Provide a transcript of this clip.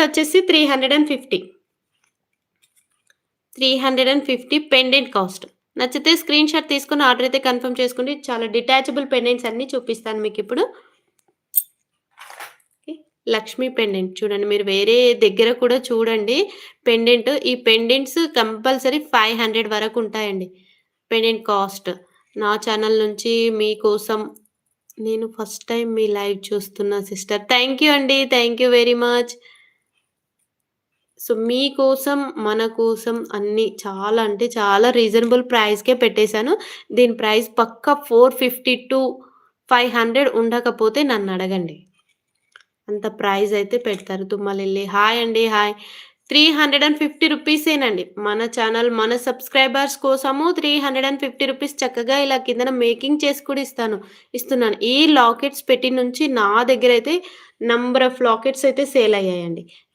వచ్చేసి 350. 350 pendant cost. నచ్చితే screen shot తీసుకొని ఆర్డర్ అయితే కన్ఫర్మ్ చేసుకోండి. చాలా డిటాచబుల్ పెండెంట్స్ అన్నీ చూపిస్తాను మీకిప్పుడు. ఓకే. లక్ష్మీ పెండెంట్ చూడండి. మీరు వేరే దగ్గర కూడా చూడండి పెండెంట్. ఈ పెండెంట్స్ కంపల్సరీ 500 వరకు ఉంటాయండి. Pendant cost. నా ఛానల్ నుంచి మీకోసం నేను ఫస్ట్ టైమ్ మీ లైవ్ చూస్తున్నా సిస్టర్. థాంక్ యూ అండి. Thank you very much. So, మీకోసం, మన కోసం అన్నీ చాలా అంటే చాలా రీజనబుల్ ప్రైస్‌కే పెట్టేశాను. దీని ప్రైస్ పక్కా 450-500 ఉండకపోతే నన్నడగండి. అంత ప్రైస్ అయితే పెడతారు. తుమ్మలిల్లి హాయ్ అండి. హాయ్. 350 రూపీసేనండి. మన ఛానల్, మన సబ్‌స్క్రైబర్స్ కోసము 350 రూపీస్ చక్కగా ఇలా కిందన మేకింగ్ చేసి కూడా ఇస్తున్నాను. ఈ లాకెట్స్ పెట్టి నుంచి నా దగ్గరైతే నంబర్ ఆఫ్ లాకెట్స్ అయితే సేల్ అయ్యాయండి.